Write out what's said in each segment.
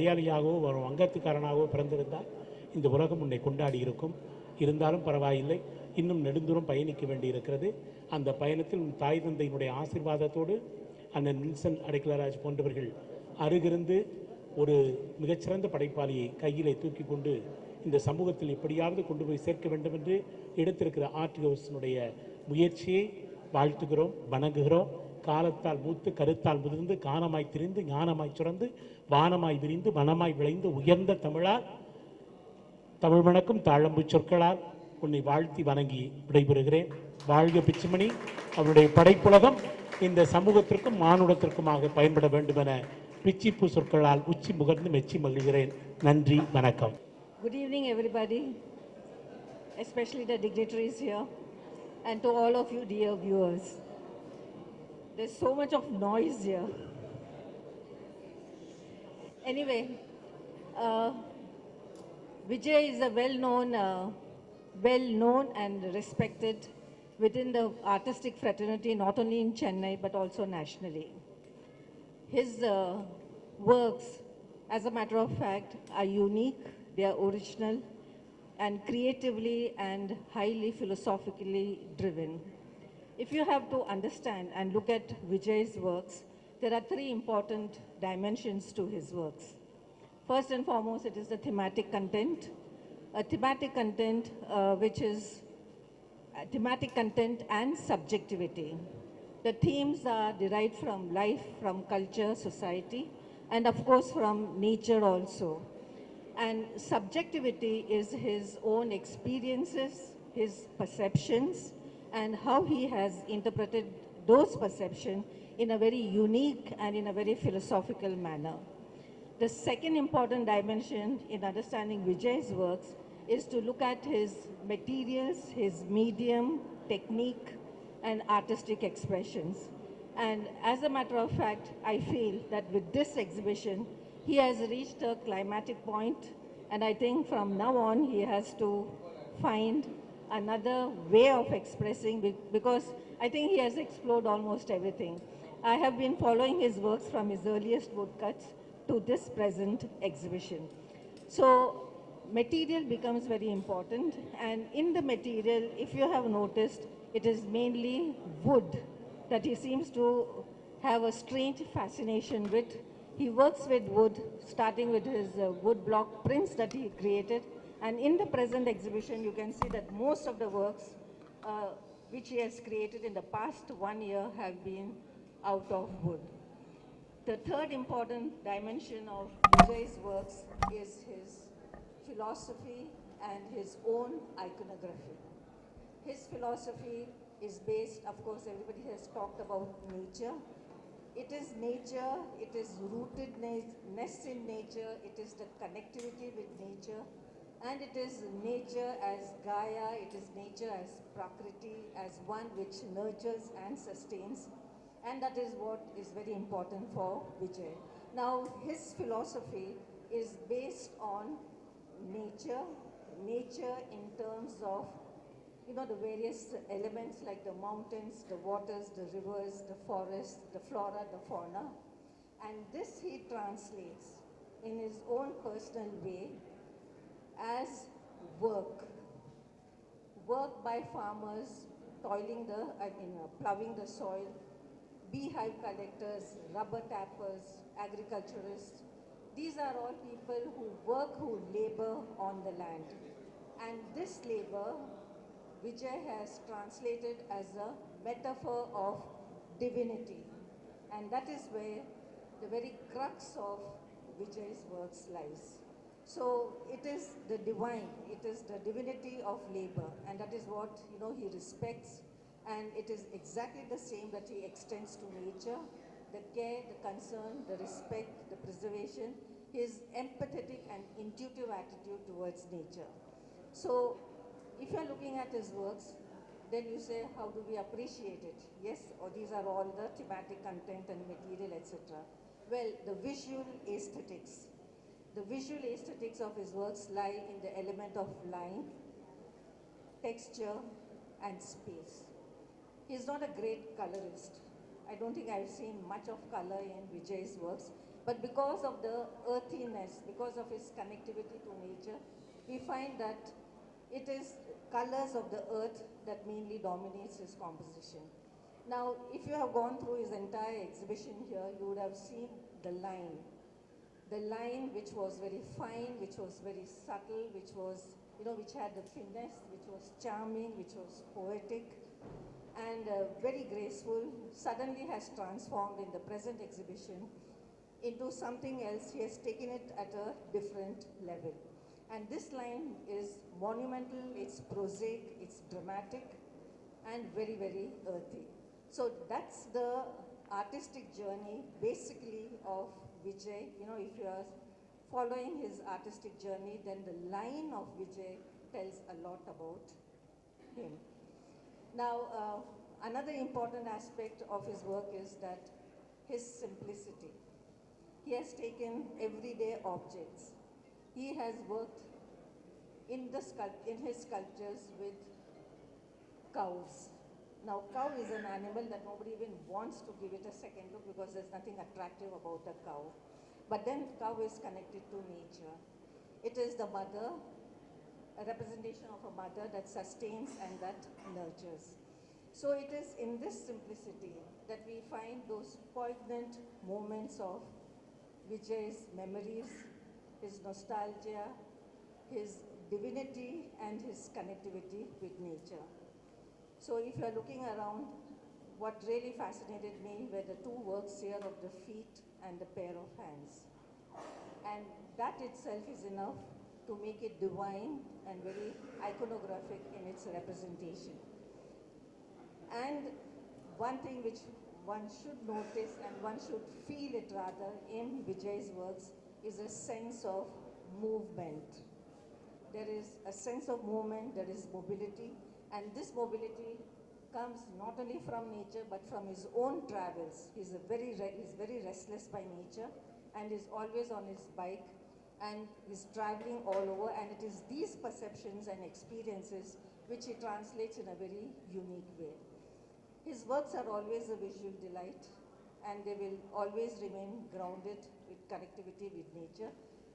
மலையாளியாகவோ ஒரு வங்கத்துக்காரனாகவோ பிறந்திருந்தால் இந்த உலகம் உன்னை கொண்டாடி இருக்கும். இருந்தாலும் பரவாயில்லை, இன்னும் நெடுந்தூரம் பயணிக்க வேண்டியிருக்கிறது. அந்த பயணத்தில் உன் தாய் தந்தையினுடைய ஆசீர்வாதத்தோடு அண்ணன் வின்சென்ட் அடைக்கலராஜ் போன்றவர்கள் அருகிருந்து ஒரு மிகச்சிறந்த படைப்பாளியை கையிலே தூக்கி கொண்டு இந்த சமூகத்தில் எப்படியாவது கொண்டு போய் சேர்க்க வேண்டும் என்று எடுத்திருக்கிற ஆர்ட் ஹவுஸினுடைய முயற்சியை வாழ்த்துகிறோம், வணங்குகிறோம். காலத்தால் மூத்து கருத்தால் முதிர்ந்து கானமாய் திரிந்து ஞானமாய் சுரந்து வானமாய் விரிந்து வனமாய் விளைந்து உயர்ந்த தமிழால் தமிழ் வணக்கம் தாழம்பு சொற்களால் உன்னை வாழ்த்தி வணங்கி விடைபெறுகிறேன். வாழ்க பிச்சுமணி. அவருடைய படைப்புலகம் இந்த சமூகத்திற்கும் மானுடத்திற்குமாக பயன்பட வேண்டும் என பிச்சிப்பூ சொற்களால் உச்சி முகர்ந்து மெச்சி மகிழ்கிறேன். நன்றி, வணக்கம். Good evening, everybody, especially the dignitaries here, and to all of you, dear viewers. There's so much of noise here. Anyway, Vijay is a well-known and respected within the artistic fraternity, not only in Chennai but also nationally. His works, as a matter of fact, are unique, they are original, and creatively and highly philosophically driven. If you have to understand and look at Vijay's works, there are three important dimensions to his works. First and foremost, it is the thematic content. A thematic content which is thematic content and subjectivity. The themes are derived from life, from culture, society, and of course from nature also. And subjectivity is his own experiences, his perceptions, and how he has interpreted those perceptions in a very unique and in a very philosophical manner. The second important dimension in understanding Vijay's works is to look at his materials, his medium, technique, and artistic expressions. And as a matter of fact, I feel that with this exhibition, he has reached a climatic point, and I think from now on, he has to find another way of expressing, because I think he has explored almost everything. I have been following his works from his earliest woodcuts to this present exhibition. So material becomes very important, and in the material, if you have noticed, it is mainly wood that he seems to have a strange fascination with. He works with wood, starting with his wood block prints that he created, and in the present exhibition you can see that most of the works which he has created in the past 1 year have been out of wood. The third important dimension of Vijay's works is his philosophy and his own iconography. His philosophy is based, of course, everybody has talked about nature. It is nature, it is rootedness in nature, it is the connectivity with nature, and it is nature as Gaia, it is nature as Prakriti, as one which nurtures and sustains, and that is what is very important for Vijay. Now, his philosophy is based on nature in terms of, the various elements like the mountains, the waters, the rivers, the forests, the flora, the fauna. And this he translates in his own personal way as work. Work by farmers plowing the soil, beehive collectors, rubber tappers, agriculturists. These are all people who work, who labor on the land. And this labor, Vijay has translated as a metaphor of divinity. And that is where the very crux of Vijay's works lies. So it is the divine, it is the divinity of labor, and that is what, he respects. And it is exactly the same that he extends to nature, the care, the concern, the respect, the preservation, his empathetic and intuitive attitude towards nature. So if you are looking at his works, then you say, how do we appreciate it? Yes, or these are all the thematic content and material, etc. Well, the visual aesthetics. The visual aesthetics of his works lie in the element of line, texture, and space. He is not a great colorist. I don't think I've seen much of color in Vijay's works, But because of the earthiness, because of his connectivity to nature, we find that it is colors of the earth that mainly dominates his composition. Now, if you have gone through his entire exhibition here, you would have seen the line. The line which was very fine, which was very subtle, which was, which had the finesse, which was charming, which was poetic, and very graceful, suddenly has transformed in the present exhibition into something else. He has taken it at a different level. And this line is monumental, it's prosaic, it's dramatic, and very, very earthy. So that's the artistic journey, basically, of Vijay. If you are following his artistic journey, then the line of Vijay tells a lot about him. Now, another important aspect of his work is that his simplicity. He has taken everyday objects. He has worked in his sculptures with cows. Now, cow is an animal that nobody even wants to give it a second look because there's nothing attractive about a cow. But then cow is connected to nature. It is the mother, a representation of a mother that sustains and that nurtures. So it is in this simplicity that we find those poignant moments of Vijay's memories, his nostalgia, his divinity, and his connectivity with nature. So if you're looking around, what really fascinated me were the two works here of the feet and the pair of hands. And that itself is enough to make it divine and very iconographic in its representation. And one thing which one should notice and one should feel it rather in Vijay's works is a sense of movement. There is a sense of movement, there is mobility, and this mobility comes not only from nature but from his own travels. He's very restless by nature and is always on his bike and is traveling all over, and it is these perceptions and experiences which he translates in a very unique way. His works are always a visual delight, and they will always remain grounded with connectivity with nature.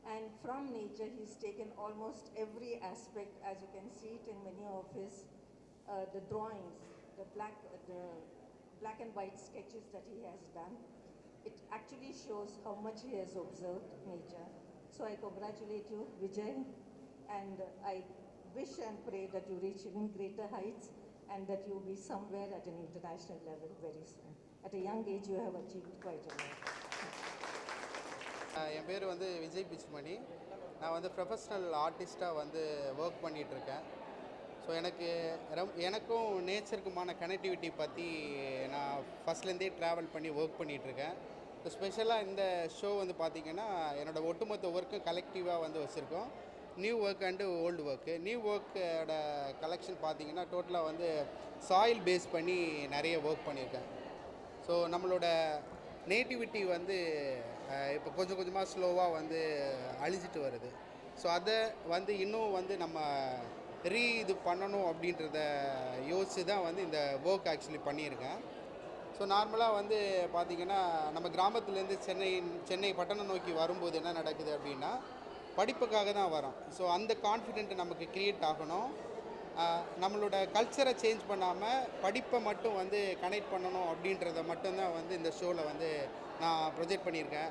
And from nature, he's taken almost every aspect, as you can see it in many of his the drawings, the black and white sketches that he has done. It actually shows how much he has observed nature. So I congratulate you, Vijay, and I wish and pray that you reach even greater heights and that you will be somewhere at an international level very soon. At a young age, you have achieved quite a lot. என் பேர் வந்து விஜய் பிச்மணி. நான் வந்து professional ஆர்டிஸ்ட்டாக வந்து work பண்ணிகிட்ருக்கேன். So எனக்கும் நேச்சருக்குமான connectivity பற்றி நான் ஃபஸ்ட்லேருந்தே travel பண்ணி ஒர்க் பண்ணிகிட்ருக்கேன். ஸோ ஸ்பெஷலாக இந்த ஷோ வந்து பார்த்திங்கன்னா என்னோடய ஒட்டுமொத்த ஒர்க்கும் கலெக்டிவாக வந்து வச்சுருக்கோம். New work and old work. New ஒர்க்கோட கலெக்ஷன் பார்த்திங்கன்னா டோட்டலாக வந்து சாயில் பேஸ் பண்ணி நிறைய ஒர்க் பண்ணியிருக்கேன். ஸோ நம்மளோட நேட்டிவிட்டி வந்து இப்போ கொஞ்சம் கொஞ்சமாக ஸ்லோவாக வந்து அழிஞ்சிட்டு வருது. ஸோ அதை வந்து இன்னும் வந்து நம்ம இது பண்ணணும் அப்படின்றத யோசித்து தான் வந்து இந்த ஒர்க் ஆக்சுவலி பண்ணியிருக்கேன். ஸோ நார்மலாக வந்து பார்த்திங்கன்னா நம்ம கிராமத்துலேருந்து சென்னை பட்டணம் நோக்கி வரும்போது என்ன நடக்குது அப்படின்னா படிப்புக்காக தான் வரோம். ஸோ அந்த கான்ஃபிடென்ட் நமக்கு க்ரியேட் ஆகணும். நம்மளோட கல்ச்சரை சேஞ்ச் பண்ணாமல் படிப்பை மட்டும் வந்து கனெக்ட் பண்ணணும் அப்படின்றத மட்டும்தான் வந்து இந்த ஷோவில் வந்து நான் ப்ரொஜெக்ட் பண்ணியிருக்கேன்.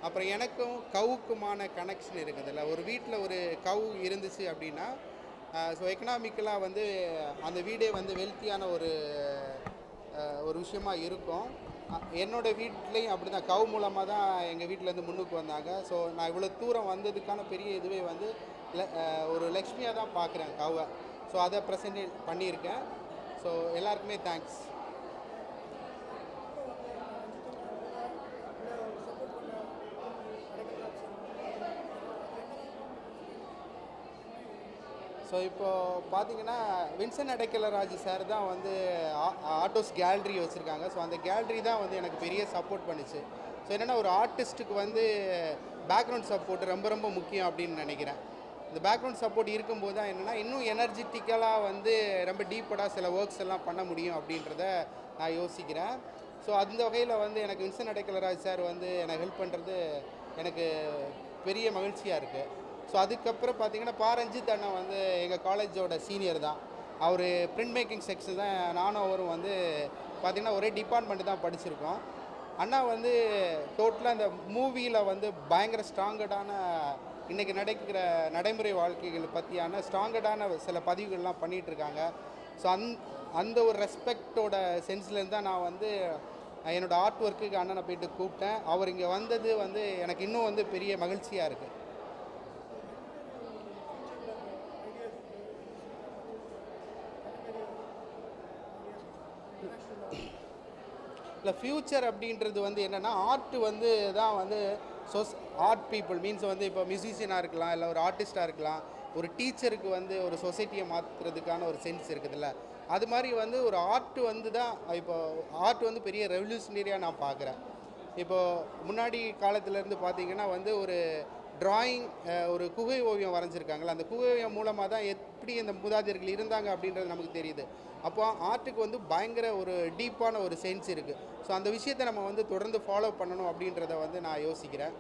அப்புறம் எனக்கும் கவுக்குமான கனெக்ஷன் இருக்குதுல்ல. ஒரு வீட்டில் ஒரு கவு இருந்துச்சு அப்படின்னா ஸோ எக்கனாமிக்கலாக வந்து அந்த வீடே வந்து வெல்த்தியான ஒரு விஷயமாக இருக்கும். என்னோடய வீட்லேயும் அப்படி தான் கவு மூலமாக தான் எங்கள் வீட்டிலேருந்து முன்னுக்கு வந்தாங்க. ஸோ நான் இவ்வளோ தூரம் வந்ததுக்கான பெரிய இதுவே வந்து ஒரு லக்ஷ்மியாக தான் பார்க்குறேன் கவை. ஸோ அதை ப்ரெசென்ட் பண்ணியிருக்கேன். ஸோ எல்லாருக்குமே தேங்க்ஸ். ஸோ இப்போது பார்த்திங்கன்னா வின்சென்ட் அடைக்கலராஜ் சார் தான் வந்து ஆர்டோஸ் கேலரி வச்சுருக்காங்க. ஸோ அந்த கேலரி தான் வந்து எனக்கு பெரிய சப்போர்ட் பண்ணிச்சு. ஸோ என்னென்னா ஒரு ஆர்டிஸ்ட்டுக்கு வந்து பேக்ரவுண்ட் சப்போர்ட் ரொம்ப ரொம்ப முக்கியம் அப்படின்னு நினைக்கிறேன். இந்த பேக்ரவுண்ட் சப்போர்ட் இருக்கும்போது தான் என்னென்னா இன்னும் எனர்ஜெட்டிக்கலாக வந்து ரொம்ப டீப்படாக சில ஒர்க்ஸ் எல்லாம் பண்ண முடியும் அப்படின்றத நான் யோசிக்கிறேன். ஸோ அந்த வகையில் வந்து எனக்கு வின்சென்ட் அடைக்கலராஜ் சார் வந்து எனக்கு ஹெல்ப் பண்ணுறது எனக்கு பெரிய மகிழ்ச்சியாக இருக்குது. ஸோ அதுக்கப்புறம் பார்த்தீங்கன்னா ரஞ்சித் அண்ணா வந்து எங்கள் காலேஜோட சீனியர் தான். அவர் பிரிண்ட் மேக்கிங் செக்ஷன் தான் நானும் அவரும் வந்து பார்த்திங்கன்னா ஒரே டிபார்ட்மெண்ட் தான் படிச்சிருக்கோம். அண்ணா வந்து டோட்டலாக அந்த மூவியில் வந்து பயங்கர ஸ்ட்ராங்கடான இன்றைக்கி நடக்கிற நடைமுறை வாழ்க்கைகள் பற்றியான ஸ்ட்ராங்கடான சில பதிவுகள்லாம் பண்ணிகிட்ருக்காங்க. ஸோ அந்த ஒரு ரெஸ்பெக்டோட சென்ஸ்லேருந்து தான் நான் வந்து என்னோடய ஆர்ட் ஒர்க்குக்கு அண்ணனை போயிட்டு கூப்பிட்டேன். அவர் இங்கே வந்தது வந்து எனக்கு இன்னும் வந்து பெரிய மகிழ்ச்சியாக இருக்குது. இல்லை ஃப்யூச்சர் அப்படின்றது வந்து என்னென்னா ஆர்ட் வந்து தான் வந்து ஆர்ட் பீப்புள் மீன்ஸ் வந்து இப்போ மியூசிஷியனாக இருக்கலாம், இல்லை ஒரு ஆர்டிஸ்ட்டாக இருக்கலாம், ஒரு டீச்சருக்கு வந்து ஒரு சொசைட்டியை மாற்றுறதுக்கான ஒரு சென்ஸ் இருக்குதுல்ல, அது மாதிரி வந்து ஒரு ஆர்ட் வந்து தான் இப்போ ஆர்ட் வந்து பெரிய ரெவல்யூஷனரியாக நான் பார்க்குறேன். இப்போது முன்னாடி காலத்துலேருந்து பார்த்திங்கன்னா வந்து ஒரு ட்ராயிங் ஒரு குகை ஓவியம் வரைஞ்சிருக்காங்களா, அந்த குகை ஓவியம் மூலமாக தான் எப்படி இந்த மூதாதையர்கள் இருந்தாங்க அப்படின்றது நமக்கு தெரியுது. அப்போ ஆர்ட்டுக்கு வந்து பயங்கர ஒரு டீப்பான ஒரு சென்ஸ் இருக்குது. ஸோ அந்த விஷயத்தை நம்ம வந்து தொடர்ந்து ஃபாலோ பண்ணணும் அப்படின்றத வந்து நான் யோசிக்கிறேன்.